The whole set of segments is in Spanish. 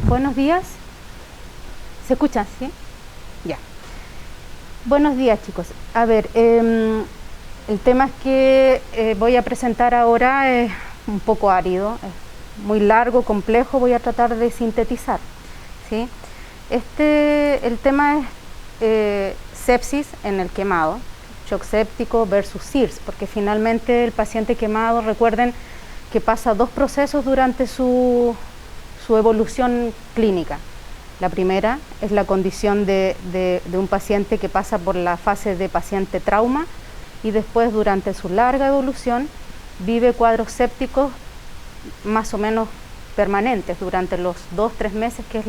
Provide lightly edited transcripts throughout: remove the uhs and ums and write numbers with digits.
Buenos días. ¿Se escuchan? ¿Sí? Ya. Buenos días, chicos. A ver, el tema que voy a presentar ahora es un poco árido, es muy largo, complejo, voy a tratar de sintetizar, ¿sí? El tema es sepsis en el quemado, shock séptico versus SIRS, porque finalmente el paciente quemado, recuerden que pasa dos procesos durante su evolución clínica. La primera es la condición de un paciente que pasa por la fase de paciente trauma y después durante su larga evolución vive cuadros sépticos más o menos permanentes durante los 2-3 meses que es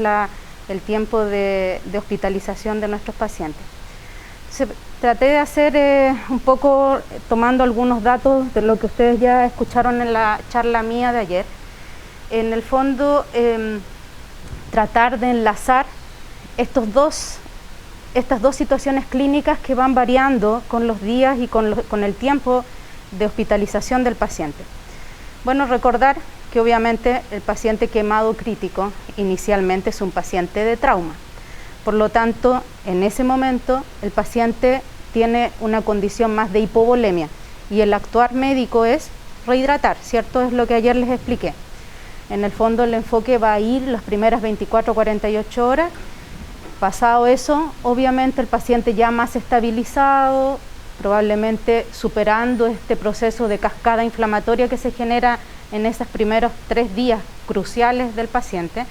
el tiempo de hospitalización de nuestros pacientes. Entonces, traté de hacer un poco tomando algunos datos de lo que ustedes ya escucharon en la charla mía de ayer. En el fondo, tratar de enlazar estas dos situaciones clínicas que van variando con los días y con el tiempo de hospitalización del paciente. Bueno, recordar que obviamente el paciente quemado crítico inicialmente es un paciente de trauma. Por lo tanto, en ese momento el paciente tiene una condición más de hipovolemia y el actuar médico es rehidratar, ¿cierto? Es lo que ayer les expliqué. En el fondo el enfoque va a ir las primeras 24 o 48 horas. Pasado eso, obviamente el paciente ya más estabilizado, probablemente superando este proceso de cascada inflamatoria que se genera en esos primeros 3 días cruciales del paciente,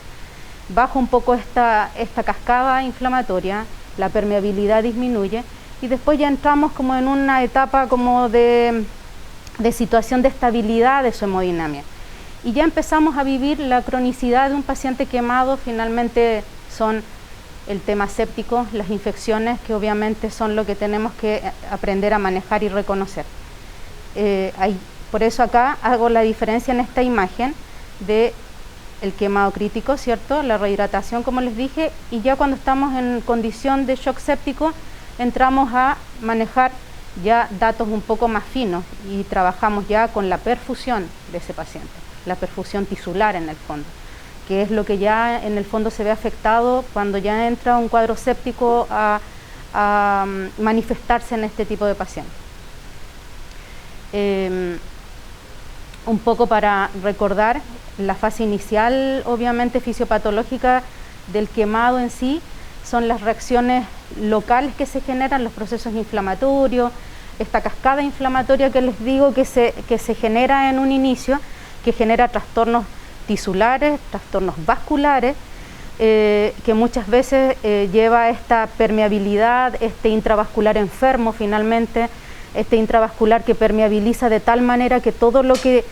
baja un poco esta cascada inflamatoria, la permeabilidad disminuye y después ya entramos como en una etapa como de situación de estabilidad de su hemodinamia. Y ya empezamos a vivir la cronicidad de un paciente quemado, finalmente son el tema séptico, las infecciones que obviamente son lo que tenemos que aprender a manejar y reconocer. Por eso acá hago la diferencia en esta imagen de el quemado crítico, ¿cierto? La rehidratación, como les dije, y ya cuando estamos en condición de shock séptico entramos a manejar ya datos un poco más finos y trabajamos ya con la perfusión de ese paciente. La perfusión tisular en el fondo, que es lo que ya en el fondo se ve afectado cuando ya entra un cuadro séptico a manifestarse en este tipo de pacientes. Un poco para recordar la fase inicial, obviamente fisiopatológica del quemado en sí, son las reacciones locales que se generan, los procesos inflamatorios, esta cascada inflamatoria que les digo que se genera en un inicio, que genera trastornos tisulares, trastornos vasculares, que muchas veces lleva a esta permeabilidad, este intravascular enfermo finalmente, este intravascular que permeabiliza de tal manera que todo lo que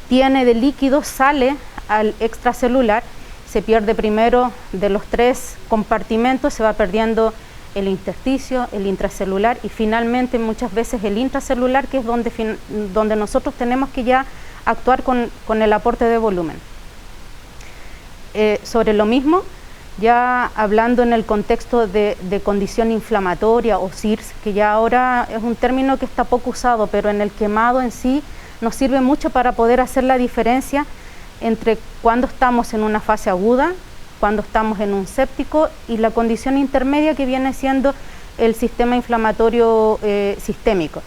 tiene de líquido sale al extracelular, se pierde primero de los 3 compartimentos, se va perdiendo el intersticio, el intracelular y finalmente muchas veces el intracelular, que es donde nosotros tenemos que ya actuar con el aporte de volumen. Sobre lo mismo, ya hablando en el contexto de condición inflamatoria o SIRS, que ya ahora es un término que está poco usado, pero en el quemado en sí nos sirve mucho para poder hacer la diferencia entre cuando estamos en una fase aguda, cuando estamos en un séptico y la condición intermedia que viene siendo el sistema inflamatorio sistémico.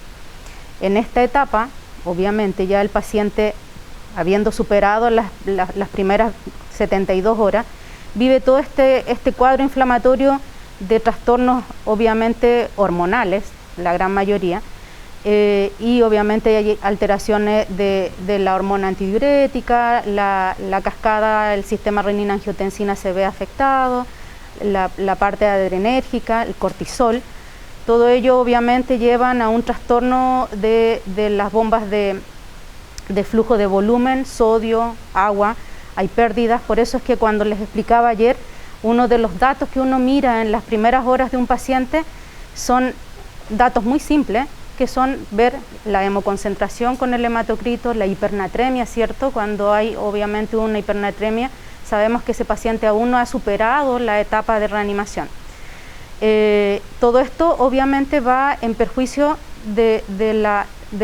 En esta etapa, obviamente ya el paciente habiendo superado las primeras 72 horas, vive todo este cuadro inflamatorio de trastornos obviamente hormonales, la gran mayoría, y obviamente hay alteraciones de la hormona antidiurética, la cascada, el sistema renina-angiotensina se ve afectado, la parte adrenérgica, el cortisol. Todo ello obviamente llevan a un trastorno de las bombas de flujo de volumen, sodio, agua, hay pérdidas. Por eso es que cuando les explicaba ayer, uno de los datos que uno mira en las primeras horas de un paciente son datos muy simples, que son ver la hemoconcentración con el hematocrito, la hipernatremia, ¿cierto? Cuando hay obviamente una hipernatremia, sabemos que ese paciente aún no ha superado la etapa de reanimación. Todo esto obviamente va en perjuicio de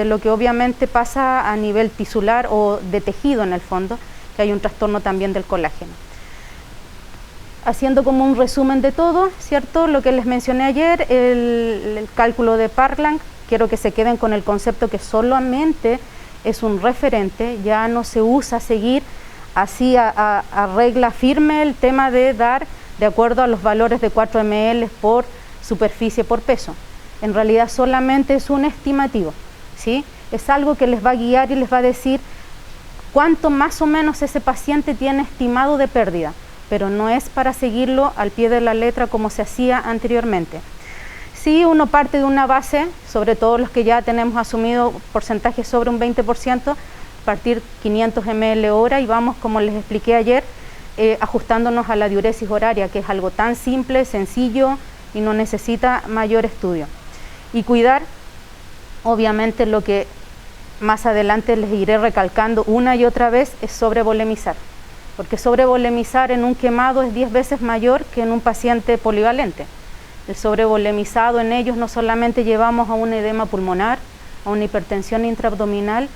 lo que obviamente pasa a nivel tisular o de tejido en el fondo, que hay un trastorno también del colágeno. Haciendo como un resumen de todo, ¿cierto? Lo que les mencioné ayer, el cálculo de Parkland, quiero que se queden con el concepto que solamente es un referente, ya no se usa seguir así a regla firme el tema de dar de acuerdo a los valores de 4 ml por superficie por peso. En realidad solamente es un estimativo, ¿sí? Es algo que les va a guiar y les va a decir cuánto más o menos ese paciente tiene estimado de pérdida, pero no es para seguirlo al pie de la letra como se hacía anteriormente. Sí, uno parte de una base, sobre todo los que ya tenemos asumido porcentajes sobre un 20%, partir 500 ml hora y vamos, como les expliqué ayer, ajustándonos a la diuresis horaria, que es algo tan simple, sencillo y no necesita mayor estudio. Y cuidar, obviamente, lo que más adelante les iré recalcando una y otra vez, es sobrevolemizar, porque sobrevolemizar en un quemado es 10 veces mayor que en un paciente polivalente. El sobrevolemizado en ellos no solamente llevamos a un edema pulmonar, a una hipertensión intraabdominal,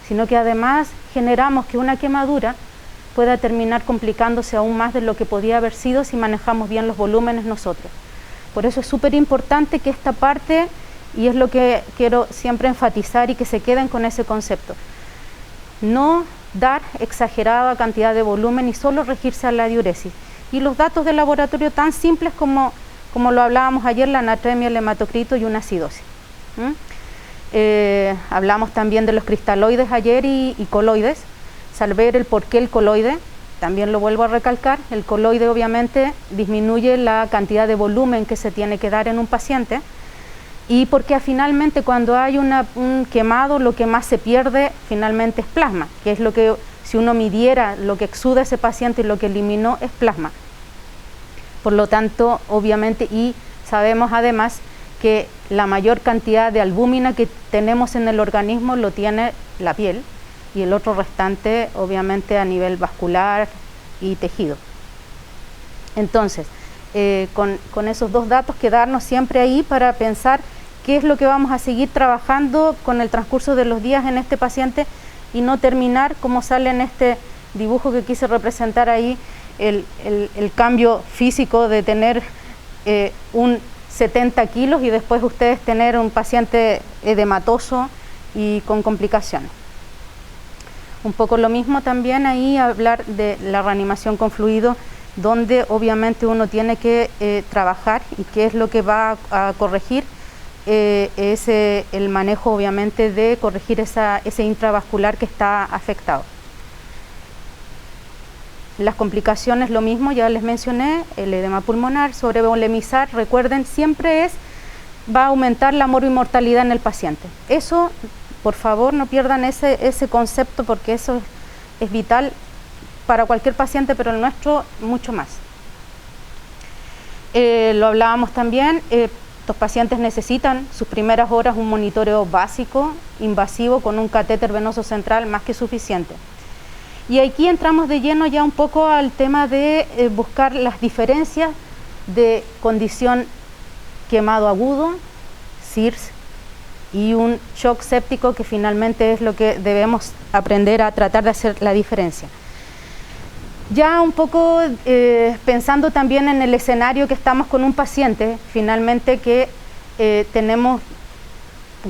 sino que además generamos que una quemadura pueda terminar complicándose aún más de lo que podía haber sido si manejamos bien los volúmenes nosotros. Por eso es súper importante que esta parte, y es lo que quiero siempre enfatizar y que se queden con ese concepto, no dar exagerada cantidad de volumen y solo regirse a la diuresis. Y los datos de laboratorio tan simples como lo hablábamos ayer, la natremia, el hematocrito y una acidosis. Hablamos también de los cristaloides ayer y coloides. Saber el por qué el coloide, también lo vuelvo a recalcar, el coloide obviamente disminuye la cantidad de volumen que se tiene que dar en un paciente, y porque finalmente cuando hay un quemado lo que más se pierde finalmente es plasma, que es lo que, si uno midiera lo que exuda ese paciente y lo que eliminó es plasma. Por lo tanto, obviamente, y sabemos además que la mayor cantidad de albúmina que tenemos en el organismo lo tiene la piel, y el otro restante obviamente a nivel vascular y tejido. Entonces, con esos dos datos quedarnos siempre ahí para pensar qué es lo que vamos a seguir trabajando con el transcurso de los días en este paciente y no terminar como sale en este dibujo que quise representar ahí, el cambio físico de tener un 70 kilos y después ustedes tener un paciente edematoso y con complicaciones. Un poco lo mismo también ahí hablar de la reanimación con fluido, donde obviamente uno tiene que trabajar y qué es lo que va a corregir, es el manejo obviamente de corregir ese intravascular que está afectado. Las complicaciones lo mismo, ya les mencioné, el edema pulmonar, sobrevolemizar, recuerden, siempre va a aumentar la morbimortalidad en el paciente. Eso, por favor, no pierdan ese concepto, porque eso es vital para cualquier paciente, pero el nuestro mucho más. Lo hablábamos también, los pacientes necesitan sus primeras horas un monitoreo básico, invasivo, con un catéter venoso central más que suficiente. Y aquí entramos de lleno ya un poco al tema de buscar las diferencias de condición quemado agudo, CIRS, y un shock séptico, que finalmente es lo que debemos aprender a tratar de hacer la diferencia. Ya un poco pensando también en el escenario que estamos con un paciente, finalmente que tenemos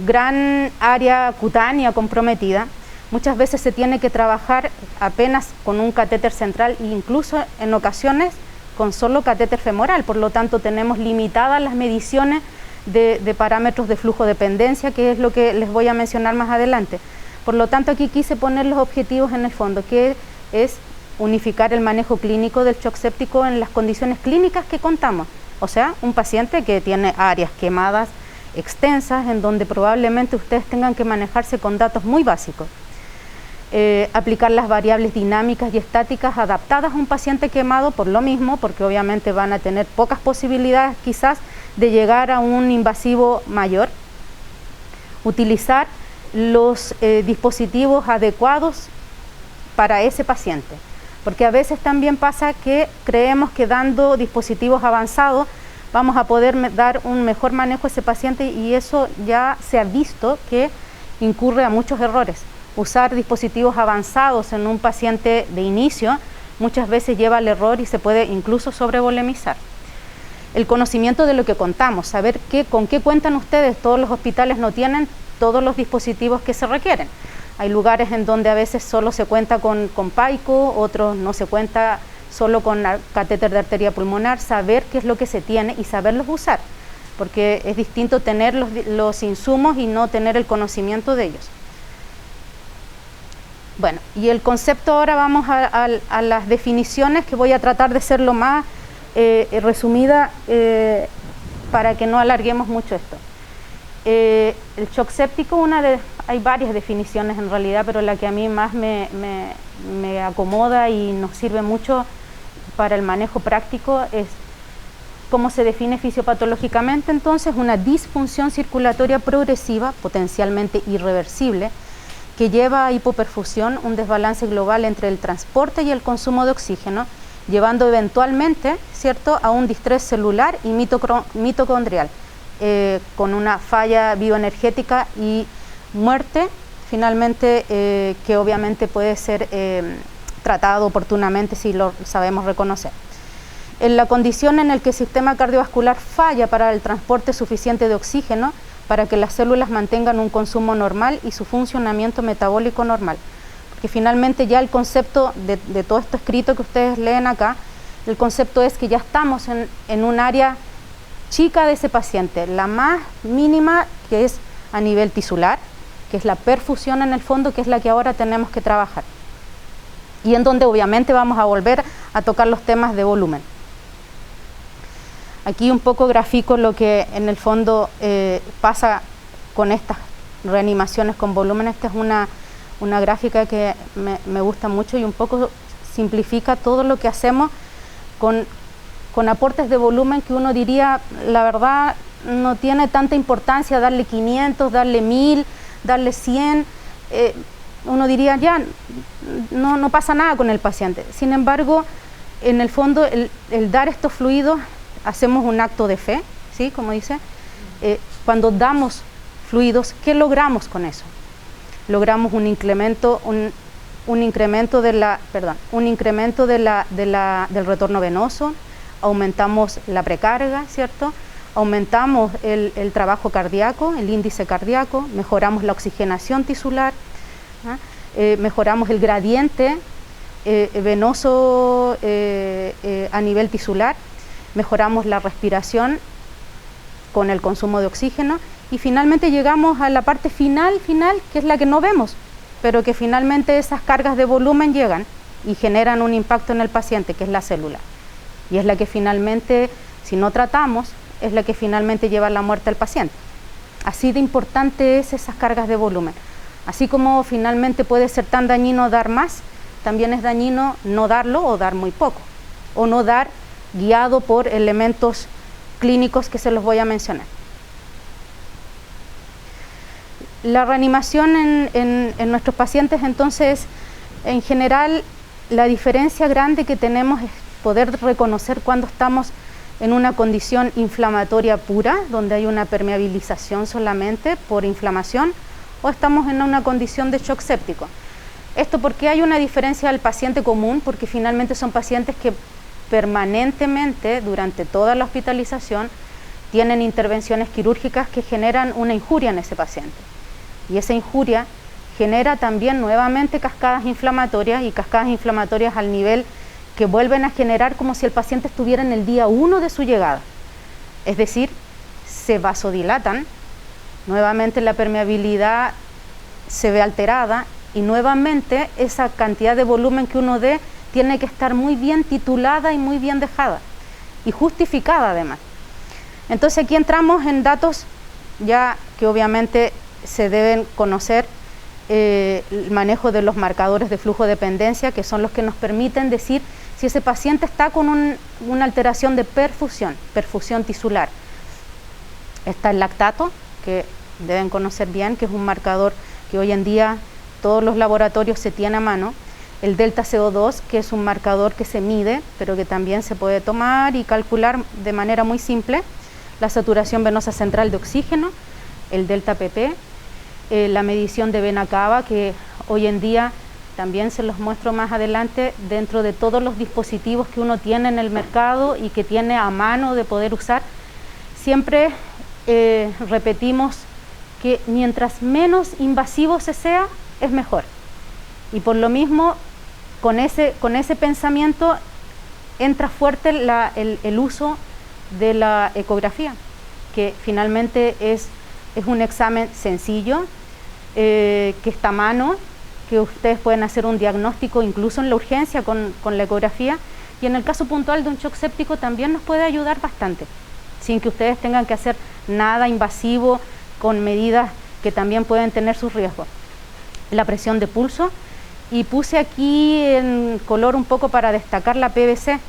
gran área cutánea comprometida, Muchas veces se tiene que trabajar apenas con un catéter central e incluso en ocasiones con solo catéter femoral, por lo tanto tenemos limitadas las mediciones de parámetros de flujo dependencia, que es lo que les voy a mencionar más adelante. Por lo tanto, aquí quise poner los objetivos en el fondo, que es unificar el manejo clínico del shock séptico en las condiciones clínicas que contamos. O sea, un paciente que tiene áreas quemadas extensas, en donde probablemente ustedes tengan que manejarse con datos muy básicos. Aplicar las variables dinámicas y estáticas adaptadas a un paciente quemado por lo mismo, porque obviamente van a tener pocas posibilidades quizás de llegar a un invasivo mayor. Utilizar los dispositivos adecuados para ese paciente, porque a veces también pasa que creemos que dando dispositivos avanzados vamos a poder dar un mejor manejo a ese paciente, y eso ya se ha visto que incurre a muchos errores. Usar dispositivos avanzados en un paciente de inicio muchas veces lleva al error y se puede incluso sobrevolemizar. El conocimiento de lo que contamos, saber con qué cuentan ustedes. Todos los hospitales no tienen todos los dispositivos que se requieren. Hay lugares en donde a veces solo se cuenta con PAICO, otros no se cuenta solo con catéter de arteria pulmonar. Saber qué es lo que se tiene y saberlos usar, porque es distinto tener los insumos y no tener el conocimiento de ellos. Bueno, y el concepto, ahora vamos a las definiciones, que voy a tratar de ser lo más resumida para que no alarguemos mucho esto. El shock séptico, hay varias definiciones en realidad, pero la que a mí más me acomoda y nos sirve mucho para el manejo práctico es cómo se define fisiopatológicamente. Entonces, una disfunción circulatoria progresiva, potencialmente irreversible, que lleva a hipoperfusión, un desbalance global entre el transporte y el consumo de oxígeno, llevando eventualmente, ¿cierto?, a un distrés celular y mitocondrial, con una falla bioenergética y muerte, finalmente, que obviamente puede ser tratado oportunamente si lo sabemos reconocer. En la condición en la que el sistema cardiovascular falla para el transporte suficiente de oxígeno para que las células mantengan un consumo normal y su funcionamiento metabólico normal. Porque finalmente ya el concepto de todo esto escrito que ustedes leen acá, el concepto es que ya estamos en un área chica de ese paciente, la más mínima, que es a nivel tisular, que es la perfusión en el fondo, que es la que ahora tenemos que trabajar. Y en donde obviamente vamos a volver a tocar los temas de volumen. Aquí un poco grafico lo que en el fondo pasa con estas reanimaciones con volumen. Esta es una gráfica que me gusta mucho y un poco simplifica todo lo que hacemos con aportes de volumen que uno diría, la verdad, no tiene tanta importancia darle 500, darle 1000, darle 100. Uno diría, ya, no pasa nada con el paciente. Sin embargo, en el fondo, el dar estos fluidos, hacemos un acto de fe, ¿sí? Como dice, cuando damos fluidos, ¿qué logramos con eso? Logramos un incremento del retorno venoso, aumentamos la precarga, ¿cierto? Aumentamos el trabajo cardíaco, el índice cardíaco, mejoramos la oxigenación tisular, mejoramos el gradiente venoso a nivel tisular, mejoramos la respiración con el consumo de oxígeno y finalmente llegamos a la parte final, que es la que no vemos, pero que finalmente esas cargas de volumen llegan y generan un impacto en el paciente, que es la célula. Y es la que finalmente, si no tratamos, es la que finalmente lleva a la muerte al paciente. Así de importante es esas cargas de volumen. Así como finalmente puede ser tan dañino dar más, también es dañino no darlo o dar muy poco, o no dar guiado por elementos clínicos que se los voy a mencionar. La reanimación en nuestros pacientes, entonces, en general, la diferencia grande que tenemos es poder reconocer cuando estamos en una condición inflamatoria pura, donde hay una permeabilización solamente por inflamación, o estamos en una condición de shock séptico. Esto porque hay una diferencia al paciente común, porque finalmente son pacientes que permanentemente, durante toda la hospitalización, tienen intervenciones quirúrgicas que generan una injuria en ese paciente. Y esa injuria genera también nuevamente cascadas inflamatorias, y cascadas inflamatorias al nivel que vuelven a generar como si el paciente estuviera en el día 1 de su llegada. Es decir, se vasodilatan, nuevamente la permeabilidad se ve alterada, y nuevamente esa cantidad de volumen que uno dé tiene que estar muy bien titulada y muy bien dejada, y justificada además. Entonces aquí entramos en datos ya que obviamente se deben conocer, el manejo de los marcadores de flujo dependencia, que son los que nos permiten decir si ese paciente está con una alteración de perfusión tisular. Está el lactato, que deben conocer bien, que es un marcador que hoy en día todos los laboratorios se tienen a mano. El delta CO2, que es un marcador que se mide, pero que también se puede tomar y calcular de manera muy simple. La saturación venosa central de oxígeno, el delta PP, la medición de vena cava, que hoy en día también se los muestro más adelante, dentro de todos los dispositivos que uno tiene en el mercado y que tiene a mano de poder usar. Siempre repetimos que mientras menos invasivo se sea, es mejor. Y por lo mismo, con ese pensamiento entra fuerte el uso de la ecografía, que finalmente es un examen sencillo, que está a mano, que ustedes pueden hacer un diagnóstico incluso en la urgencia con la ecografía, y en el caso puntual de un shock séptico también nos puede ayudar bastante, sin que ustedes tengan que hacer nada invasivo, con medidas que también pueden tener sus riesgos. La presión de pulso, y puse aquí en color un poco para destacar la PVC.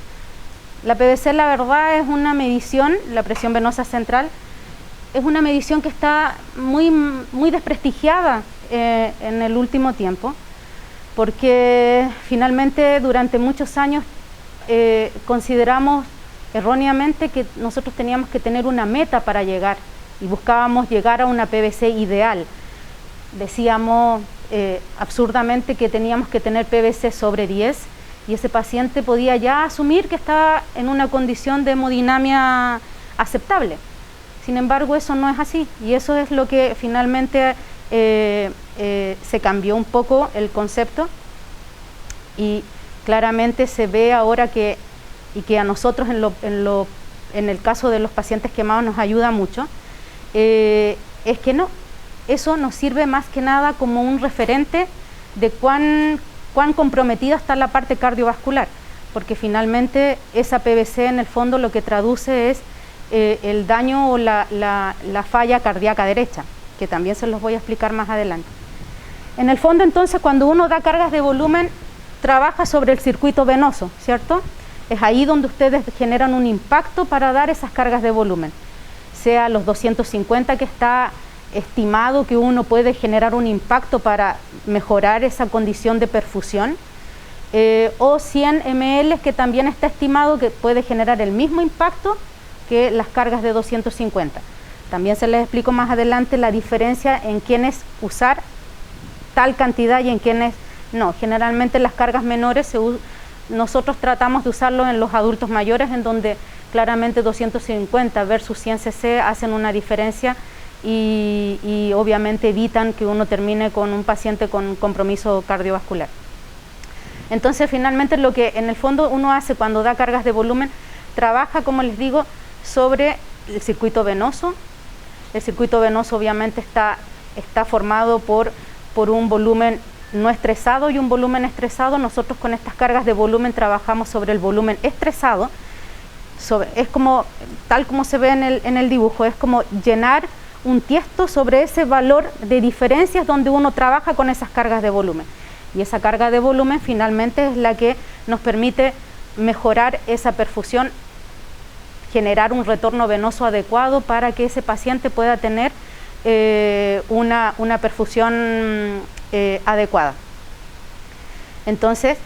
La PVC, la verdad, es una medición, la presión venosa central, es una medición que está muy desprestigiada en el último tiempo, porque finalmente durante muchos años consideramos erróneamente que nosotros teníamos que tener una meta para llegar, y buscábamos llegar a una PVC ideal. Decíamos absurdamente que teníamos que tener PVC sobre 10, y ese paciente podía ya asumir que estaba en una condición de hemodinamia aceptable. Sin embargo, eso no es así, y eso es lo que finalmente se cambió un poco el concepto, y claramente se ve ahora que a nosotros en el caso de los pacientes quemados nos ayuda mucho, es que no, eso nos sirve más que nada como un referente de cuán comprometida está la parte cardiovascular, porque finalmente esa PVC en el fondo lo que traduce es el daño o la falla cardíaca derecha, que también se los voy a explicar más adelante. En el fondo, entonces, cuando uno da cargas de volumen, trabaja sobre el circuito venoso, ¿cierto? Es ahí donde ustedes generan un impacto para dar esas cargas de volumen, sea los 250 que está estimado que uno puede generar un impacto para mejorar esa condición de perfusión, o 100 ml que también está estimado que puede generar el mismo impacto que las cargas de 250. También se les explico más adelante la diferencia en quiénes usar tal cantidad y en quiénes no. Generalmente las cargas menores nosotros tratamos de usarlo en los adultos mayores, en donde claramente 250 versus 100 cc hacen una diferencia, y obviamente evitan que uno termine con un paciente con compromiso cardiovascular. Entonces, finalmente, lo que en el fondo uno hace cuando da cargas de volumen, trabaja, como les digo, sobre el circuito venoso. El circuito venoso obviamente está formado por un volumen no estresado y un volumen estresado. Nosotros con estas cargas de volumen trabajamos sobre el volumen estresado. Es como, tal como se ve en el dibujo, es como llenar un tiesto sobre ese valor de diferencias donde uno trabaja con esas cargas de volumen. Y esa carga de volumen finalmente es la que nos permite mejorar esa perfusión, generar un retorno venoso adecuado para que ese paciente pueda tener una perfusión adecuada. Entonces,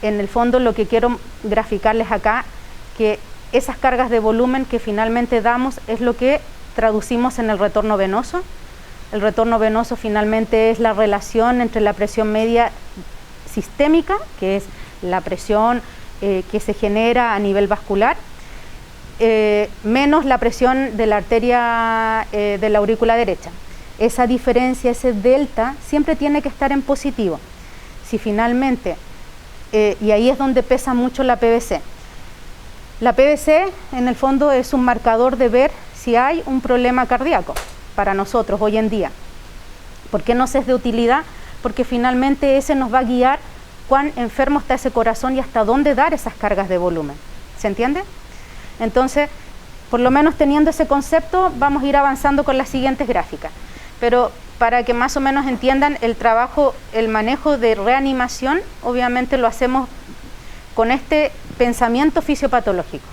en el fondo lo que quiero graficarles acá, que esas cargas de volumen que finalmente damos es lo que traducimos en el retorno venoso. El retorno venoso finalmente es la relación entre la presión media sistémica, que es la presión que se genera a nivel vascular, menos la presión de la arteria de la aurícula derecha. esa diferencia, ese delta, siempre tiene que estar en positivo. Si finalmente, y ahí es donde pesa mucho la PVC. La PVC, en el fondo, es un marcador de ver si hay un problema cardíaco para nosotros hoy en día. ¿Por qué nos es de utilidad? Porque finalmente ese nos va a guiar cuán enfermo está ese corazón y hasta dónde dar esas cargas de volumen. ¿Se entiende? Entonces, por lo menos teniendo ese concepto, vamos a ir avanzando con las siguientes gráficas. Pero para que más o menos entiendan el trabajo, el manejo de reanimación, obviamente lo hacemos con este pensamiento fisiopatológico.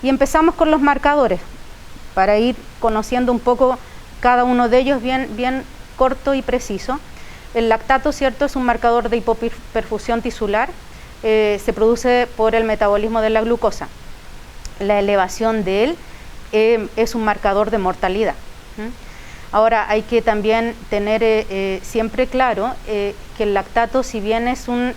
Y empezamos con los marcadores, para ir conociendo un poco cada uno de ellos bien corto y preciso. El lactato, ¿cierto?, es un marcador de hipoperfusión tisular, se produce por el metabolismo de la glucosa. La elevación de él es un marcador de mortalidad. Ahora hay que también tener siempre claro que el lactato, si bien es un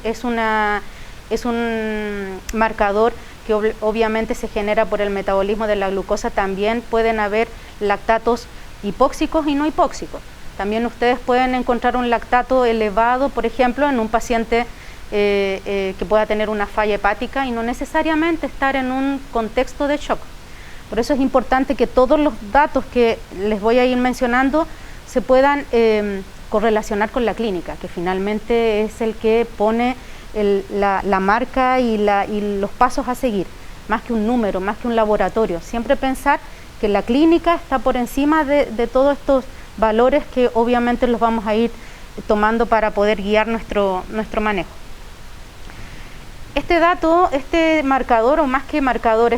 marcador que obviamente se genera por el metabolismo de la glucosa, también pueden haber lactatos hipóxicos y no hipóxicos. También ustedes pueden encontrar un lactato elevado, por ejemplo, en un paciente que pueda tener una falla hepática y no necesariamente estar en un contexto de shock. Por eso es importante que todos los datos que les voy a ir mencionando se puedan correlacionar con la clínica, que finalmente es el que pone la marca y los pasos a seguir, más que un número, más que un laboratorio. Siempre pensar que la clínica está por encima de todos estos valores que obviamente los vamos a ir tomando para poder guiar nuestro manejo. Este dato, este marcador, o más que marcador,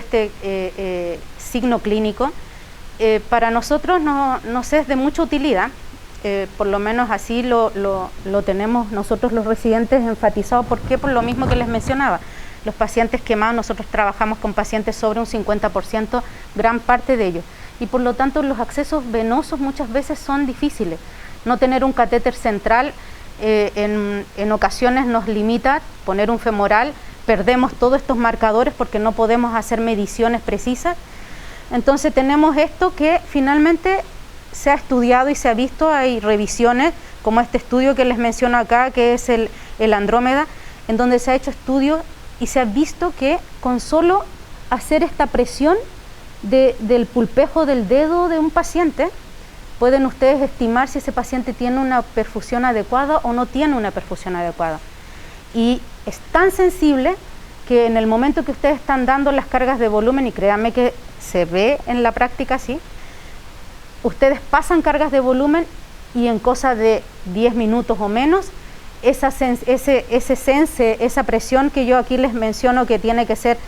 signo clínico, para nosotros nos es de mucha utilidad, por lo menos así lo tenemos nosotros los residentes enfatizado. ¿Por qué? Por lo mismo que les mencionaba. Los pacientes quemados, nosotros trabajamos con pacientes sobre un 50%, gran parte de ellos. Y por lo tanto los accesos venosos muchas veces son difíciles. No tener un catéter central en ocasiones nos limita. Poner un femoral, perdemos todos estos marcadores porque no podemos hacer mediciones precisas. Entonces tenemos esto que finalmente se ha estudiado y se ha visto. Hay revisiones como este estudio que les menciono acá, que es el Andrómeda, en donde se ha hecho estudio y se ha visto que con solo hacer esta presión del pulpejo del dedo de un paciente, pueden ustedes estimar si ese paciente tiene una perfusión adecuada o no tiene una perfusión adecuada. Y es tan sensible que en el momento que ustedes están dando las cargas de volumen, y créanme que se ve en la práctica así, ustedes pasan cargas de volumen y en cosa de 10 minutos o menos, esa presión que yo aquí les menciono, que tiene que ser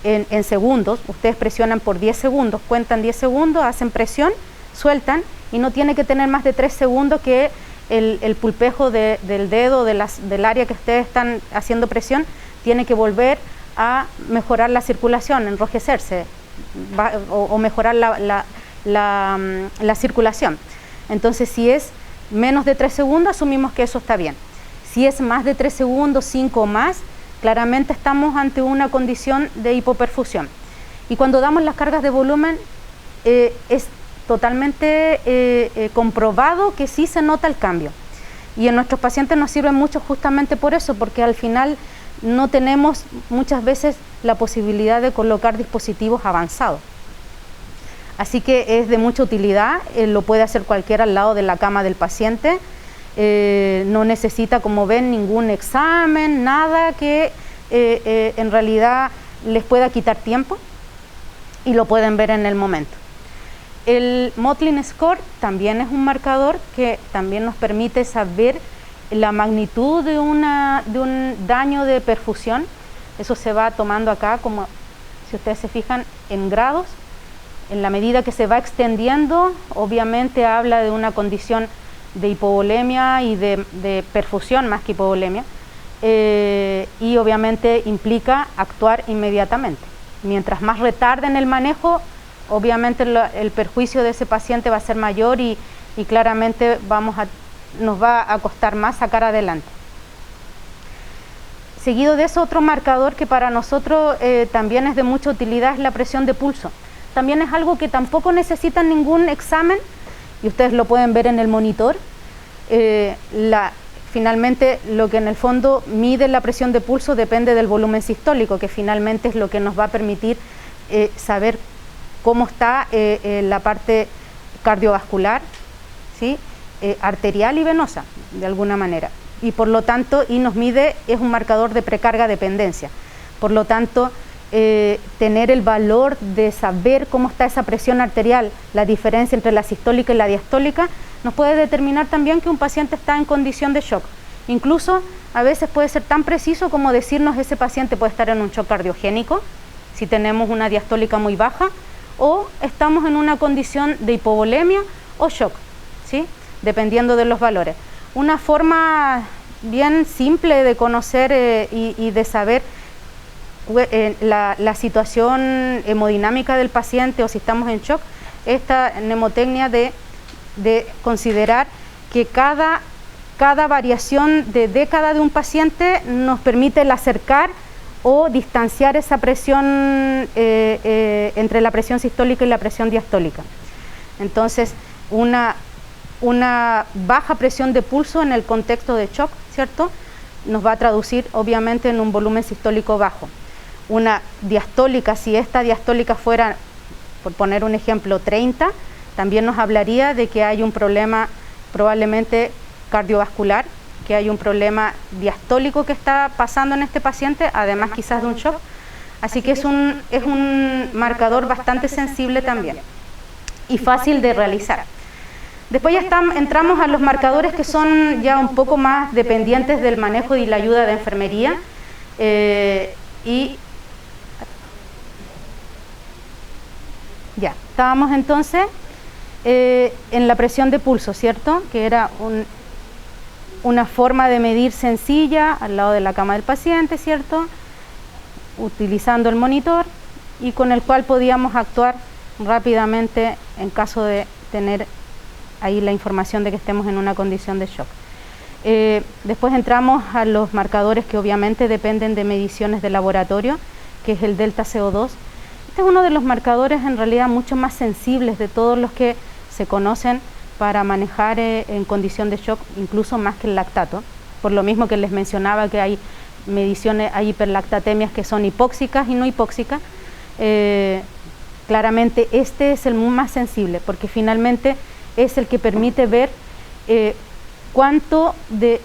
en segundos, ustedes presionan por 10 segundos, cuentan 10 segundos, hacen presión, sueltan, y no tiene que tener más de 3 segundos que el pulpejo del dedo, del área que ustedes están haciendo presión, tiene que volver a mejorar la circulación, enrojecerse o mejorar la circulación. Entonces, si es menos de 3 segundos, asumimos que eso está bien. Si es más de 3 segundos, 5 o más, claramente estamos ante una condición de hipoperfusión. Y cuando damos las cargas de volumen, es totalmente comprobado que sí se nota el cambio. Y en nuestros pacientes nos sirve mucho justamente por eso, porque al final no tenemos muchas veces la posibilidad de colocar dispositivos avanzados. Así que es de mucha utilidad, lo puede hacer cualquiera al lado de la cama del paciente. No necesita, como ven, ningún examen, nada que en realidad les pueda quitar tiempo, y lo pueden ver en el momento. El Motley Score también es un marcador que también nos permite saber la magnitud de un daño de perfusión. Eso se va tomando acá, como si ustedes se fijan, en grados. En la medida que se va extendiendo, obviamente habla de una condición de hipovolemia y de perfusión más que hipovolemia, y obviamente implica actuar inmediatamente. Mientras más retarden el manejo, obviamente el perjuicio de ese paciente va a ser mayor y claramente nos va a costar más sacar adelante. Seguido de eso, otro marcador que para nosotros también es de mucha utilidad es la presión de pulso. También es algo que tampoco necesita ningún examen, y ustedes lo pueden ver en el monitor. Finalmente, lo que en el fondo mide la presión de pulso depende del volumen sistólico, que finalmente es lo que nos va a permitir saber cómo está la parte cardiovascular, ¿sí? Arterial y venosa, de alguna manera. Y por lo tanto, y nos mide, es un marcador de precarga dependencia. Por lo tanto, tener el valor de saber cómo está esa presión arterial, la diferencia entre la sistólica y la diastólica, nos puede determinar también que un paciente está en condición de shock. Incluso a veces puede ser tan preciso como decirnos ese paciente puede estar en un shock cardiogénico, si tenemos una diastólica muy baja, o estamos en una condición de hipovolemia o shock, ¿sí? Dependiendo de los valores. Una forma bien simple de conocer y de saber la situación hemodinámica del paciente o si estamos en shock, esta mnemotecnia de considerar que cada variación de década de un paciente nos permite el acercar o distanciar esa presión entre la presión sistólica y la presión diastólica. Entonces, una baja presión de pulso en el contexto de shock, ¿cierto?, nos va a traducir obviamente en un volumen sistólico bajo. Una diastólica, si esta diastólica fuera, por poner un ejemplo, 30, también nos hablaría de que hay un problema probablemente cardiovascular, que hay un problema diastólico que está pasando en este paciente, además quizás de un shock. Así que es un marcador bastante sensible también y fácil de realizar. Después ya entramos a los marcadores que son ya un poco más dependientes del manejo y la ayuda de enfermería. Ya, estábamos entonces en la presión de pulso, ¿cierto? Que era una forma de medir sencilla al lado de la cama del paciente, ¿cierto? Utilizando el monitor y con el cual podíamos actuar rápidamente en caso de tener ahí la información de que estemos en una condición de shock. Después entramos a los marcadores que obviamente dependen de mediciones de laboratorio, que es el delta CO2. Este es uno de los marcadores en realidad mucho más sensibles de todos los que se conocen para manejar en condición de shock, incluso más que el lactato, por lo mismo que les mencionaba que hay mediciones, hay hiperlactatemias que son hipóxicas y no hipóxicas. Claramente este es el más sensible, porque finalmente es el que permite ver cuánto de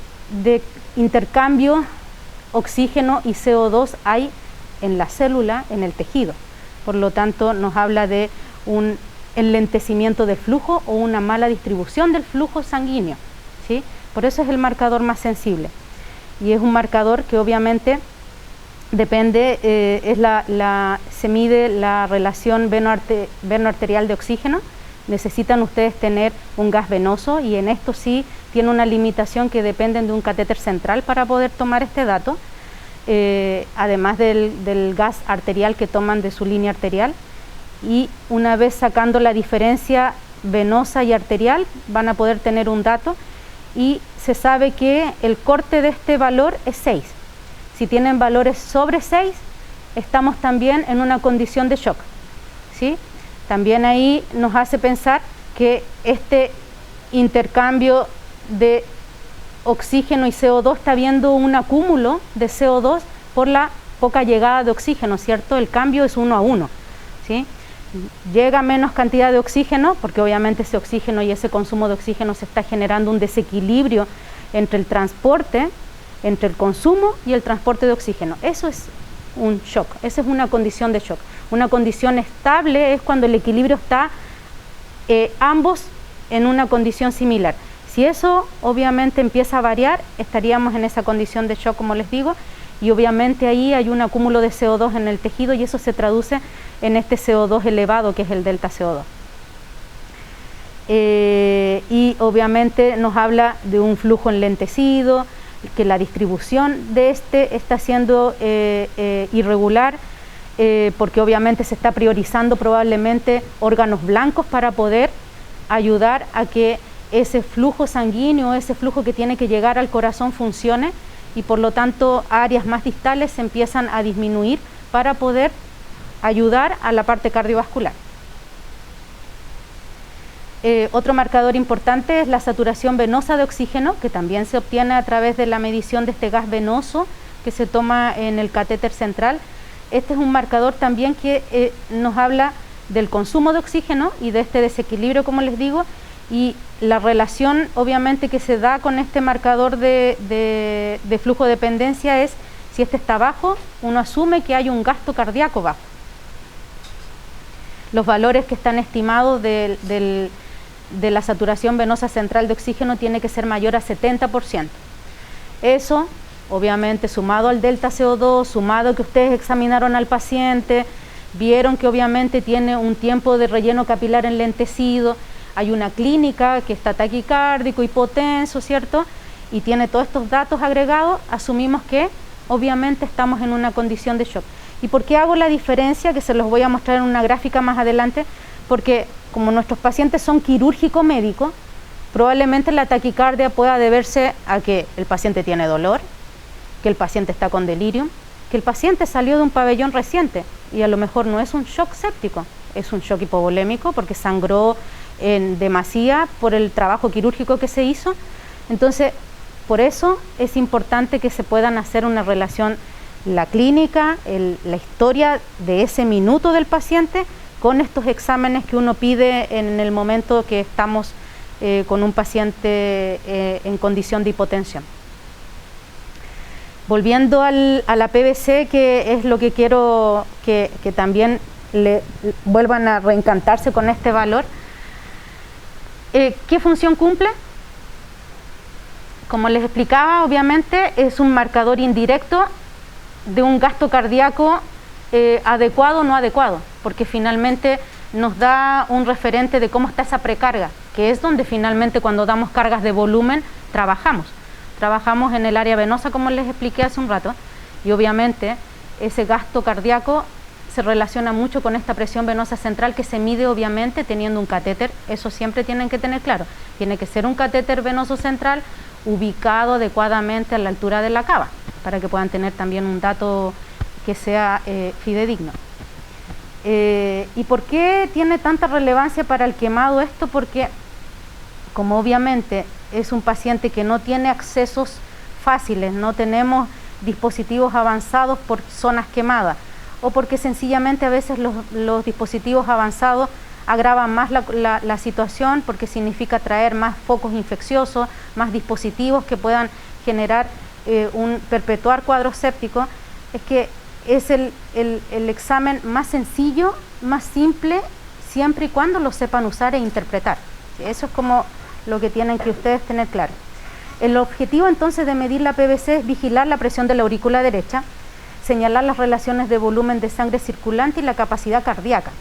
intercambio oxígeno y CO2 hay en la célula, en el tejido. Por lo tanto, nos habla de un enlentecimiento del flujo o una mala distribución del flujo sanguíneo, ¿sí? Por eso es el marcador más sensible. Y es un marcador que obviamente depende, se mide la relación veno-arterial de oxígeno. Necesitan ustedes tener un gas venoso y en esto sí tiene una limitación que dependen de un catéter central para poder tomar este dato, además del gas arterial que toman de su línea arterial. Y una vez sacando la diferencia venosa y arterial van a poder tener un dato y se sabe que el corte de este valor es 6. Si tienen valores sobre 6, estamos también en una condición de shock, ¿sí? También ahí nos hace pensar que este intercambio de oxígeno y CO2 está habiendo un acúmulo de CO2 por la poca llegada de oxígeno, ¿cierto? El cambio es 1 a 1, ¿sí? Llega menos cantidad de oxígeno, porque obviamente ese oxígeno y ese consumo de oxígeno se está generando un desequilibrio entre el transporte, entre el consumo y el transporte de oxígeno. Eso es un shock, esa es una condición de shock. Una condición estable es cuando el equilibrio está ambos en una condición similar. Si eso obviamente empieza a variar, estaríamos en esa condición de shock, como les digo, y obviamente ahí hay un acúmulo de CO2 en el tejido y eso se traduce en este CO2 elevado que es el delta CO2. Y obviamente nos habla de un flujo enlentecido, que la distribución de este está siendo irregular, porque obviamente se está priorizando probablemente órganos blancos para poder ayudar a que ese flujo sanguíneo, ese flujo que tiene que llegar al corazón funcione y por lo tanto áreas más distales se empiezan a disminuir para poder ayudar a la parte cardiovascular. Otro marcador importante es la saturación venosa de oxígeno, que también se obtiene a través de la medición de este gas venoso que se toma en el catéter central. Este es un marcador también que nos habla del consumo de oxígeno y de este desequilibrio, como les digo, y la relación obviamente que se da con este marcador de flujo de dependencia es, si este está bajo, uno asume que hay un gasto cardíaco bajo. Los valores que están estimados de la saturación venosa central de oxígeno tiene que ser mayor a 70%. Eso, obviamente, sumado al delta CO2, sumado que ustedes examinaron al paciente, vieron que obviamente tiene un tiempo de relleno capilar enlentecido, hay una clínica que está taquicárdico, hipotenso, ¿cierto? Y tiene todos estos datos agregados, asumimos que obviamente estamos en una condición de shock. ¿Y por qué hago la diferencia? Que se los voy a mostrar en una gráfica más adelante, porque como nuestros pacientes son quirúrgico-médicos, probablemente la taquicardia pueda deberse a que el paciente tiene dolor, que el paciente está con delirium, que el paciente salió de un pabellón reciente y a lo mejor no es un shock séptico, es un shock hipovolémico porque sangró en demasía por el trabajo quirúrgico que se hizo. Entonces, por eso es importante que se puedan hacer una relación, la clínica, la historia de ese minuto del paciente con estos exámenes que uno pide en el momento que estamos con un paciente en condición de hipotensión. Volviendo a la PVC, que es lo que quiero que también vuelvan a reencantarse con este valor. ¿Qué función cumple? Como les explicaba, obviamente es un marcador indirecto de un gasto cardíaco adecuado o no adecuado, porque finalmente nos da un referente de cómo está esa precarga, que es donde finalmente cuando damos cargas de volumen trabajamos en el área venosa, como les expliqué hace un rato, y obviamente ese gasto cardíaco se relaciona mucho con esta presión venosa central que se mide obviamente teniendo un catéter. Eso siempre tienen que tener claro, tiene que ser un catéter venoso central ubicado adecuadamente a la altura de la cava, para que puedan tener también un dato que sea fidedigno. ¿Y por qué tiene tanta relevancia para el quemado esto? Porque como obviamente es un paciente que no tiene accesos fáciles, no tenemos dispositivos avanzados por zonas quemadas, o porque sencillamente a veces los dispositivos avanzados agravan más la situación, porque significa traer más focos infecciosos, más dispositivos que puedan generar perpetuar cuadros sépticos. Es que es el examen más sencillo, más simple, siempre y cuando lo sepan usar e interpretar. Eso es como lo que tienen que ustedes tener claro. El objetivo entonces de medir la PVC es vigilar la presión de la aurícula derecha, señalar las relaciones de volumen de sangre circulante y la capacidad cardíaca.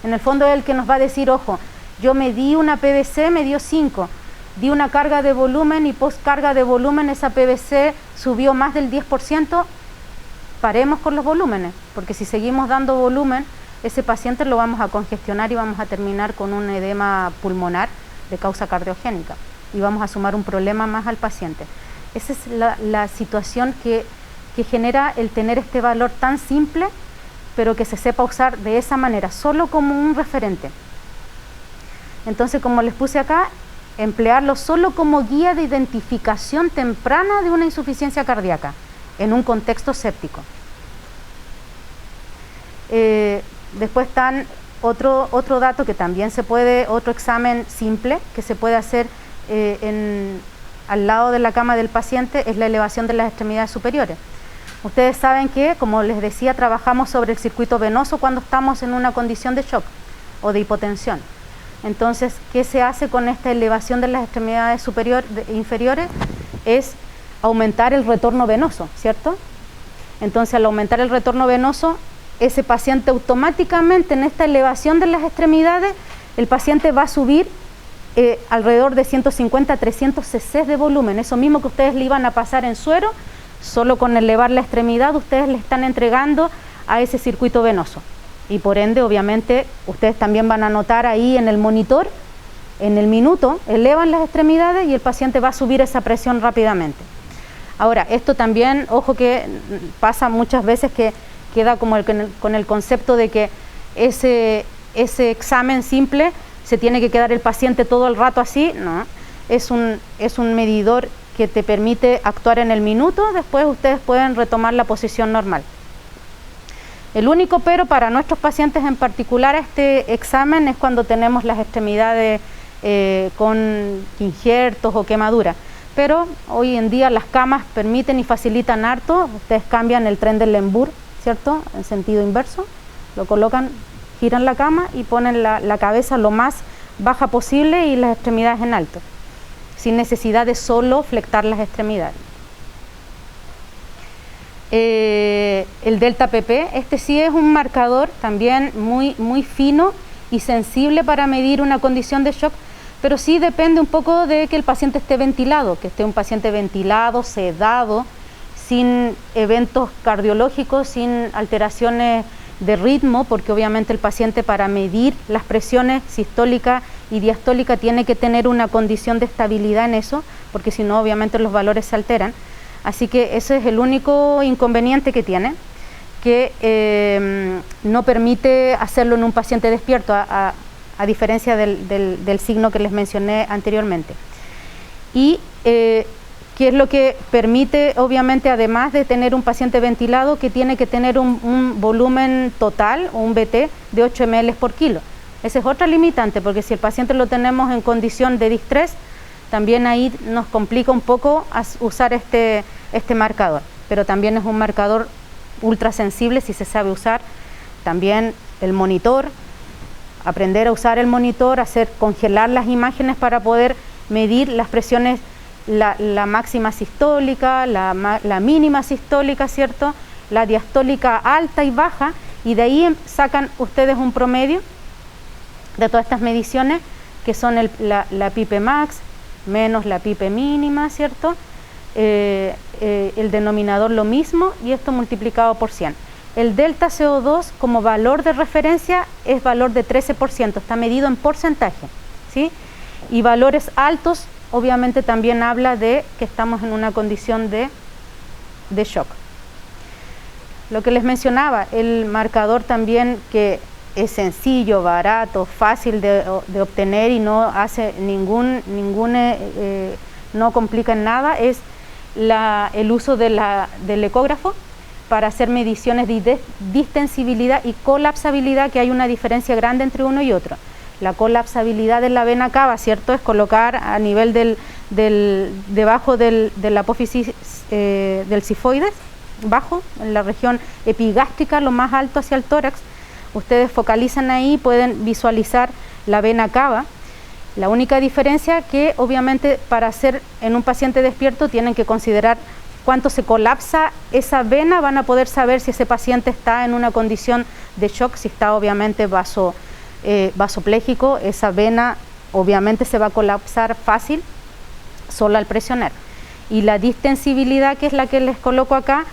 En el fondo es el que nos va a decir, ojo, yo medí una PVC, me dio 5, di una carga de volumen y post carga de volumen esa PVC subió más del 10%, paremos con los volúmenes, porque si seguimos dando volumen, ese paciente lo vamos a congestionar y vamos a terminar con un edema pulmonar de causa cardiogénica y vamos a sumar un problema más al paciente. Esa es la situación que genera el tener este valor tan simple, pero que se sepa usar de esa manera, solo como un referente. Entonces, como les puse acá, emplearlo solo como guía de identificación temprana de una insuficiencia cardíaca en un contexto séptico. Después están otro dato que también se puede, otro examen simple que se puede hacer al lado de la cama del paciente, es la elevación de las extremidades superiores. Ustedes saben que, como les decía, trabajamos sobre el circuito venoso cuando estamos en una condición de shock o de hipotensión. Entonces, ¿qué se hace con esta elevación de las extremidades inferiores? Es aumentar el retorno venoso, ¿cierto? Entonces, al aumentar el retorno venoso, ese paciente automáticamente en esta elevación de las extremidades, el paciente va a subir alrededor de 150 a 300 cc de volumen. Eso mismo que ustedes le iban a pasar en suero, solo con elevar la extremidad ustedes le están entregando a ese circuito venoso. Y por ende, obviamente, ustedes también van a notar ahí en el monitor, en el minuto, elevan las extremidades y el paciente va a subir esa presión rápidamente. Ahora, esto también, ojo que pasa muchas veces que queda como con el concepto de que ese examen simple se tiene que quedar el paciente todo el rato así, no, es un medidor que te permite actuar en el minuto, después ustedes pueden retomar la posición normal. El único pero para nuestros pacientes en particular a este examen es cuando tenemos las extremidades con injertos o quemaduras, pero hoy en día las camas permiten y facilitan harto. Ustedes cambian el tren del Lembour, ¿cierto?, en sentido inverso, lo colocan, giran la cama y ponen la cabeza lo más baja posible y las extremidades en alto, sin necesidad de solo flectar las extremidades. El delta pp, este sí es un marcador también muy fino y sensible para medir una condición de shock, pero sí depende un poco de que el paciente esté ventilado, que esté un paciente ventilado, sedado, sin eventos cardiológicos, sin alteraciones de ritmo, porque obviamente el paciente para medir las presiones sistólica y diastólica tiene que tener una condición de estabilidad en eso, porque si no obviamente los valores se alteran. Así que ese es el único inconveniente que tiene, que no permite hacerlo en un paciente despierto, a diferencia del signo que les mencioné anteriormente. Y ¿qué es lo que permite? Obviamente, además de tener un paciente ventilado, que tiene que tener un volumen total o un BT de 8 ml por kilo. Esa es otra limitante, porque si el paciente lo tenemos en condición de distrés, también ahí nos complica un poco usar este marcador, pero también es un marcador ultra sensible si se sabe usar. También el monitor, aprender a usar el monitor, congelar las imágenes para poder medir las presiones, la máxima sistólica, la mínima sistólica, ¿cierto?, la diastólica alta y baja, y de ahí sacan ustedes un promedio de todas estas mediciones, que son la PIPE max menos la PIPE mínima, ¿cierto? El denominador lo mismo, y esto multiplicado por 100. El delta CO2 como valor de referencia es valor de 13%, está medido en porcentaje, ¿sí? Y valores altos obviamente también habla de que estamos en una condición de shock. Lo que les mencionaba, el marcador también que es sencillo, barato, fácil de obtener y no hace no complica en nada, es el uso del ecógrafo para hacer mediciones de distensibilidad y colapsabilidad, que hay una diferencia grande entre uno y otro. La colapsabilidad de la vena cava, ¿cierto?, es colocar a nivel debajo de la apófisis del sifoides, bajo, en la región epigástrica, lo más alto hacia el tórax. Ustedes focalizan ahí, pueden visualizar la vena cava. La única diferencia que obviamente para hacer en un paciente despierto tienen que considerar cuánto se colapsa esa vena, van a poder saber si ese paciente está en una condición de shock, si está obviamente vasopléjico, esa vena obviamente se va a colapsar fácil solo al presionar. Y la distensibilidad, que es la que les coloco acá,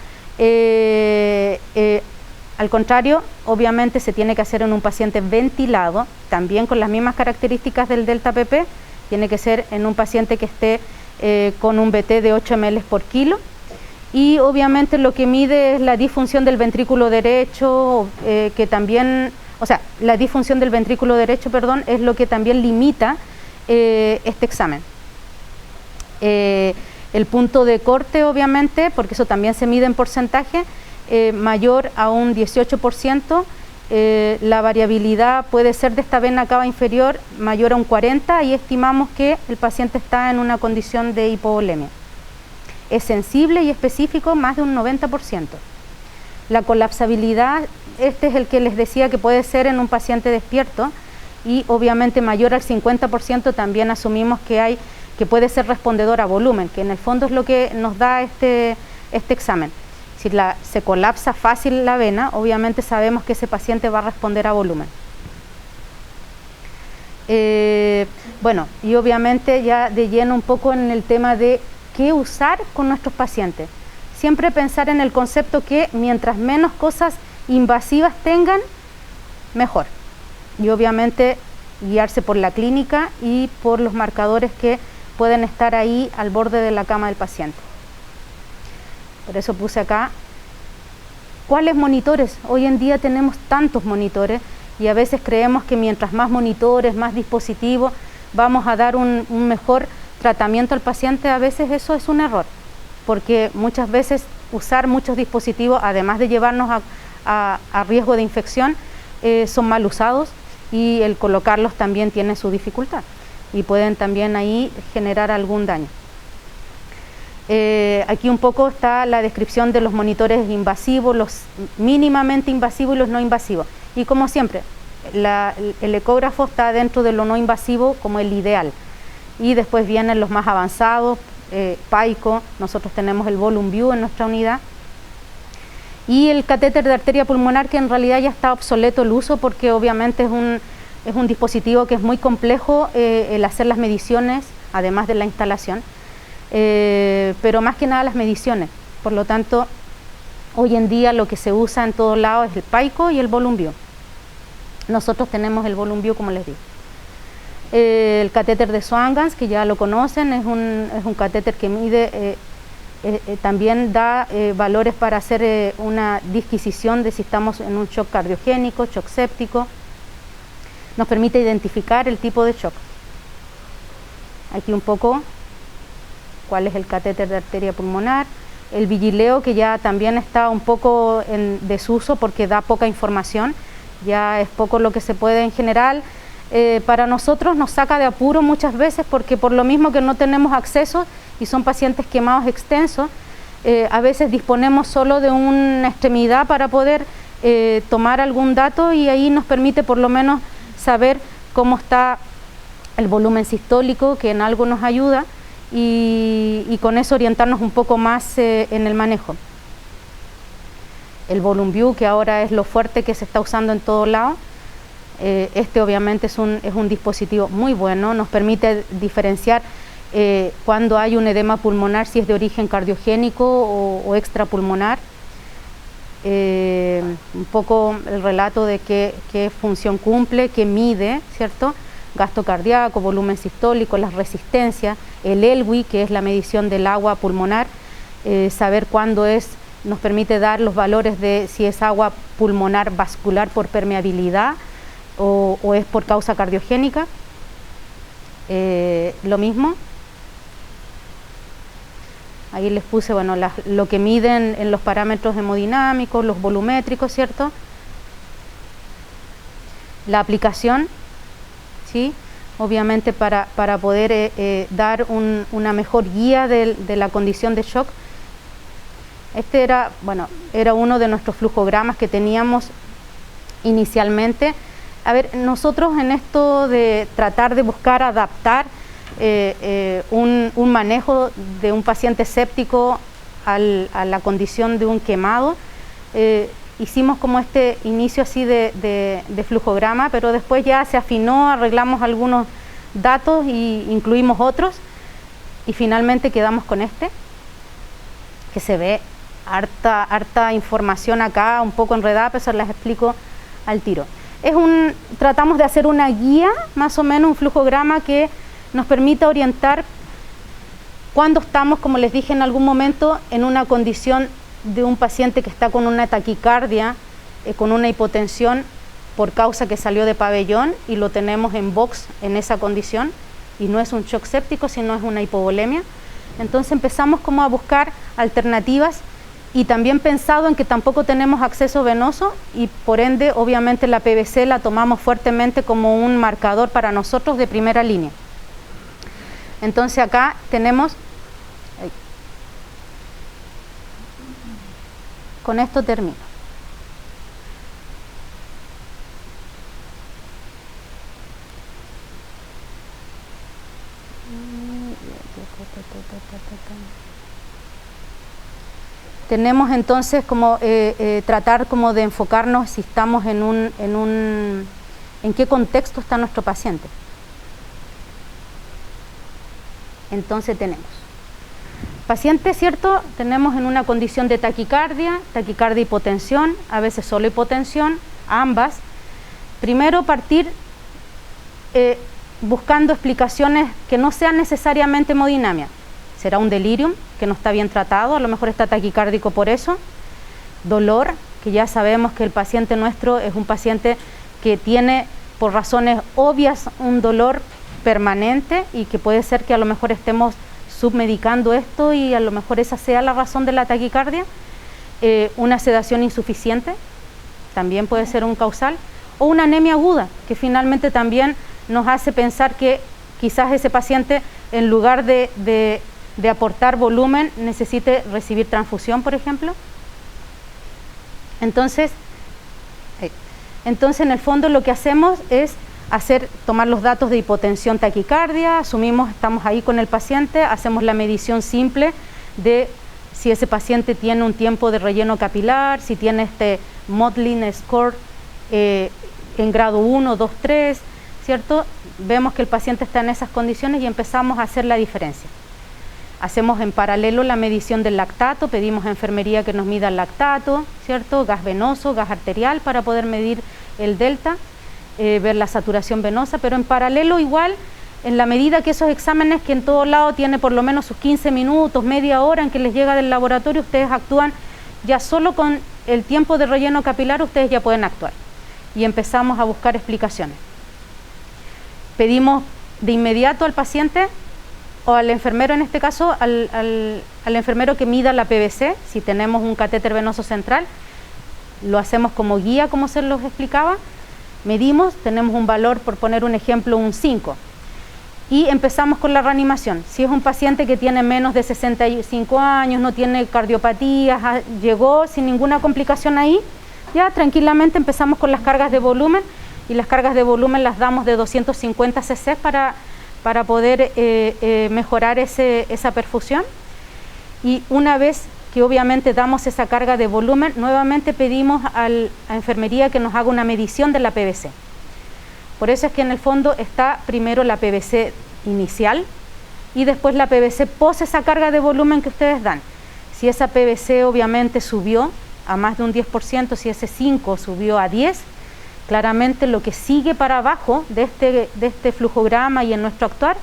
al contrario, obviamente se tiene que hacer en un paciente ventilado, también con las mismas características del delta pp, tiene que ser en un paciente que esté con un BT de 8 ml por kilo, y obviamente lo que mide es la disfunción del ventrículo derecho, que también, o sea, la disfunción del ventrículo derecho, perdón, es lo que también limita este examen. El punto de corte, obviamente, porque eso también se mide en porcentaje, mayor a un 18%, la variabilidad puede ser de esta vena cava inferior mayor a un 40%, y estimamos que el paciente está en una condición de hipovolemia. Es sensible y específico más de un 90%. La colapsabilidad, este es el que les decía que puede ser en un paciente despierto, y obviamente mayor al 50% también asumimos que puede ser respondedor a volumen, que en el fondo es lo que nos da este examen. Si se colapsa fácil la vena, obviamente sabemos que ese paciente va a responder a volumen. Bueno, y obviamente ya de lleno un poco en el tema de qué usar con nuestros pacientes. Siempre pensar en el concepto que mientras menos cosas invasivas tengan, mejor. Y obviamente guiarse por la clínica y por los marcadores que pueden estar ahí al borde de la cama del paciente. Por eso puse acá, ¿cuáles monitores? Hoy en día tenemos tantos monitores y a veces creemos que mientras más monitores, más dispositivos, vamos a dar un mejor tratamiento al paciente. A veces eso es un error, porque muchas veces usar muchos dispositivos, además de llevarnos a riesgo de infección, son mal usados, y el colocarlos también tiene su dificultad y pueden también ahí generar algún daño. Aquí un poco está la descripción de los monitores invasivos, los mínimamente invasivos y los no invasivos. Y como siempre, el ecógrafo está dentro de lo no invasivo como el ideal. Y después vienen los más avanzados, PAICO, nosotros tenemos el VolumeView en nuestra unidad. Y el catéter de arteria pulmonar, que en realidad ya está obsoleto el uso, porque obviamente es un dispositivo que es muy complejo el hacer las mediciones, además de la instalación, pero más que nada las mediciones. Por lo tanto, hoy en día lo que se usa en todos lados es el PAICO y el VolumeView. Nosotros tenemos el VolumeView, como les digo. El catéter de Swan-Ganz, que ya lo conocen, es un catéter que mide, también da valores para hacer una disquisición de si estamos en un shock cardiogénico, shock séptico. Nos permite identificar el tipo de shock. Aquí un poco cuál es el catéter de arteria pulmonar. El Vigileo, que ya también está un poco en desuso porque da poca información, ya es poco lo que se puede en general. Para nosotros nos saca de apuro muchas veces, porque por lo mismo que no tenemos acceso y son pacientes quemados extensos, a veces disponemos solo de una extremidad para poder tomar algún dato, y ahí nos permite por lo menos saber cómo está el volumen sistólico, que en algo nos ayuda, y con eso orientarnos un poco más en el manejo. El VolumeView, que ahora es lo fuerte que se está usando en todo lado. Este obviamente es un dispositivo muy bueno, nos permite diferenciar cuando hay un edema pulmonar, si es de origen cardiogénico o extrapulmonar. Un poco el relato de qué función cumple, qué mide, ¿cierto? Gasto cardíaco, volumen sistólico, las resistencias, el ELWI, que es la medición del agua pulmonar, saber cuándo nos permite dar los valores de si es agua pulmonar vascular por permeabilidad o es por causa cardiogénica. Lo mismo. Ahí les puse, bueno, lo que miden en los parámetros hemodinámicos, los volumétricos, ¿cierto? La aplicación, ¿sí? Obviamente para poder dar una mejor guía de la condición de shock. Este era uno de nuestros flujogramas que teníamos inicialmente. A ver, nosotros en esto de tratar de buscar adaptar un manejo de un paciente séptico a la condición de un quemado, hicimos como este inicio así de flujograma, pero después ya se afinó, arreglamos algunos datos y incluimos otros, y finalmente quedamos con este, que se ve harta información acá, un poco enredada, pero se las explico al tiro. Tratamos de hacer una guía, más o menos un flujograma que nos permita orientar cuando estamos, como les dije en algún momento, en una condición de un paciente que está con una taquicardia, con una hipotensión por causa que salió de pabellón y lo tenemos en box en esa condición, y no es un shock séptico, sino es una hipovolemia. Entonces empezamos como a buscar alternativas, y también pensado en que tampoco tenemos acceso venoso, y por ende obviamente la PVC la tomamos fuertemente como un marcador para nosotros de primera línea. Entonces acá tenemos, con esto termino. Tenemos entonces como tratar como de enfocarnos si estamos en qué contexto está nuestro paciente. Entonces tenemos paciente, ¿cierto? Tenemos en una condición de taquicardia y hipotensión, a veces solo hipotensión, ambas. Primero partir buscando explicaciones que no sean necesariamente hemodinamia. Será un delirium que no está bien tratado, a lo mejor está taquicárdico por eso. Dolor, que ya sabemos que el paciente nuestro es un paciente que tiene por razones obvias un dolor permanente y que puede ser que a lo mejor estemos submedicando esto y a lo mejor esa sea la razón de la taquicardia. Una sedación insuficiente también puede ser un causal, o una anemia aguda, que finalmente también nos hace pensar que quizás ese paciente, en lugar de aportar volumen, necesite recibir transfusión, por ejemplo. Entonces, en el fondo lo que hacemos es tomar los datos de hipotensión, taquicardia, asumimos, estamos ahí con el paciente, hacemos la medición simple de si ese paciente tiene un tiempo de relleno capilar, si tiene este Motley score en grado 1, 2, 3, ¿cierto? Vemos que el paciente está en esas condiciones y empezamos a hacer la diferencia. Hacemos en paralelo la medición del lactato, pedimos a enfermería que nos mida el lactato, ¿cierto? Gas venoso, gas arterial para poder medir el delta, ver la saturación venosa, pero en paralelo igual, en la medida que esos exámenes que en todo lado tiene por lo menos sus 15 minutos, media hora en que les llega del laboratorio, ustedes actúan ya solo con el tiempo de relleno capilar, ustedes ya pueden actuar. Y empezamos a buscar explicaciones. Pedimos de inmediato al paciente o al enfermero, en este caso, al enfermero que mida la PVC, si tenemos un catéter venoso central, lo hacemos como guía, como se los explicaba, medimos, tenemos un valor, por poner un ejemplo, un 5, y empezamos con la reanimación. Si es un paciente que tiene menos de 65 años, no tiene cardiopatías, llegó sin ninguna complicación ahí, ya tranquilamente empezamos con las cargas de volumen, y las cargas de volumen las damos de 250 cc para poder mejorar esa perfusión. Y una vez que obviamente damos esa carga de volumen, nuevamente pedimos a enfermería que nos haga una medición de la PVC. Por eso es que en el fondo está primero la PVC inicial y después la PVC post esa carga de volumen que ustedes dan. Si esa PVC obviamente subió a más de un 10%, si ese 5 subió a 10, claramente lo que sigue para abajo de este flujograma y en nuestro actuar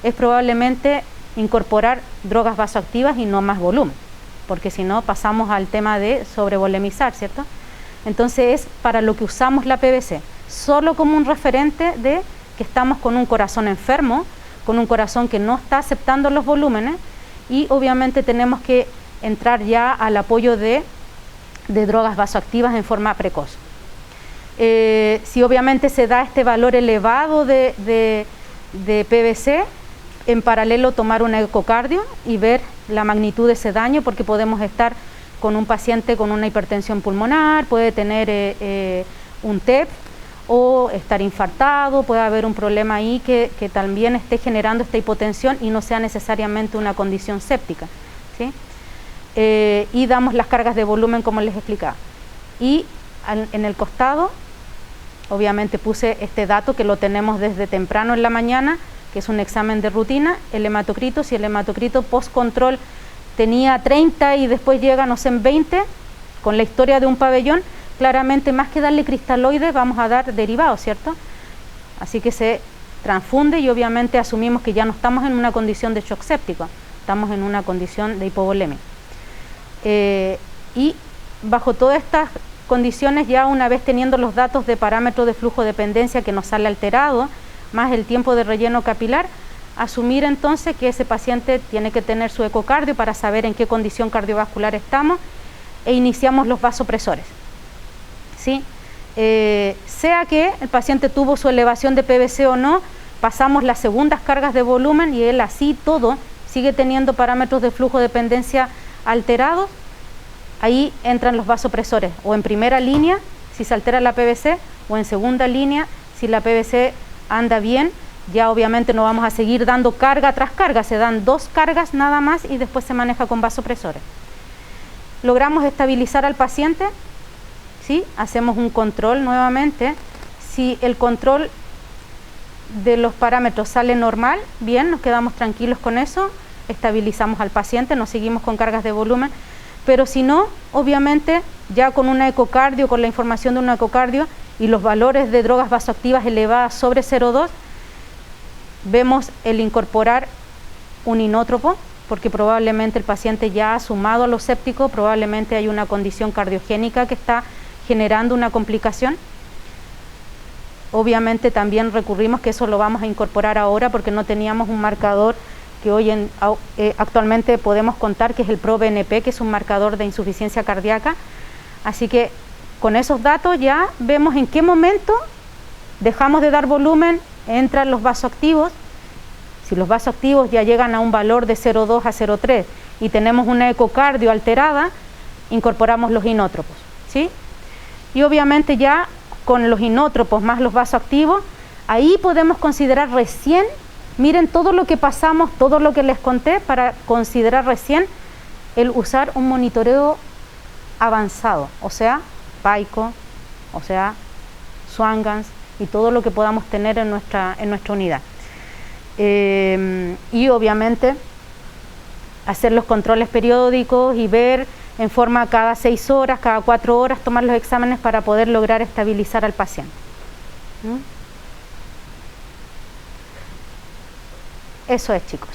es probablemente incorporar drogas vasoactivas y no más volumen, porque si no pasamos al tema de sobrevolemizar, ¿cierto? Entonces es para lo que usamos la PVC, solo como un referente de que estamos con un corazón enfermo, con un corazón que no está aceptando los volúmenes, y obviamente tenemos que entrar ya al apoyo de drogas vasoactivas en forma precoz. Si obviamente se da este valor elevado de PVC, en paralelo tomar un ecocardio y ver la magnitud de ese daño, porque podemos estar con un paciente con una hipertensión pulmonar, puede tener un TEP o estar infartado, puede haber un problema ahí que también esté generando esta hipotensión y no sea necesariamente una condición séptica, ¿sí? Y damos las cargas de volumen como les explicaba. Y en el costado, obviamente puse este dato que lo tenemos desde temprano en la mañana, que es un examen de rutina, el hematocrito. Si el hematocrito post-control tenía 30 y después llega, no sé, en 20, con la historia de un pabellón, claramente más que darle cristaloides vamos a dar derivados, ¿cierto? Así que se transfunde y obviamente asumimos que ya no estamos en una condición de shock séptico, estamos en una condición de hipovolemia. Y bajo todas estas condiciones, ya una vez teniendo los datos de parámetro de flujo dependencia que nos sale alterado, más el tiempo de relleno capilar, asumir entonces que ese paciente tiene que tener su ecocardio para saber en qué condición cardiovascular estamos, e iniciamos los vasopresores, ¿sí? Sea que el paciente tuvo su elevación de PVC o no, pasamos las segundas cargas de volumen y él así todo sigue teniendo parámetros de flujo dependencia alterados. Ahí entran los vasopresores, o en primera línea si se altera la PVC, o en segunda línea si la PVC anda bien. Ya obviamente no vamos a seguir dando carga tras carga, se dan 2 cargas nada más y después se maneja con vasopresores. Logramos estabilizar al paciente, ¿sí? Hacemos un control nuevamente. Si el control de los parámetros sale normal, bien, nos quedamos tranquilos con eso, estabilizamos al paciente, no seguimos con cargas de volumen. Pero si no, obviamente ya con una ecocardio, con la información de un ecocardio y los valores de drogas vasoactivas elevadas sobre 0,2, vemos el incorporar un inótropo, porque probablemente el paciente ya ha sumado a lo séptico, probablemente hay una condición cardiogénica que está generando una complicación. obviamente también recurrimos, que eso lo vamos a incorporar ahora porque no teníamos un marcador que hoy actualmente podemos contar, que es el ProBNP, que es un marcador de insuficiencia cardíaca. Así que con esos datos ya vemos en qué momento dejamos de dar volumen, entran los vasoactivos. Si los vasoactivos ya llegan a un valor de 0,2 a 0,3 y tenemos una ecocardio alterada, incorporamos los inótropos, ¿sí? Y obviamente ya con los inótropos más los vasoactivos, ahí podemos considerar recién, miren todo lo que pasamos, todo lo que les conté, para considerar recién el usar un monitoreo avanzado, o sea, PAICO, o sea, Swan-Ganz y todo lo que podamos tener en nuestra unidad. Y obviamente hacer los controles periódicos y ver en forma cada 6 horas, cada 4 horas, tomar los exámenes para poder lograr estabilizar al paciente. Eso es, chicos.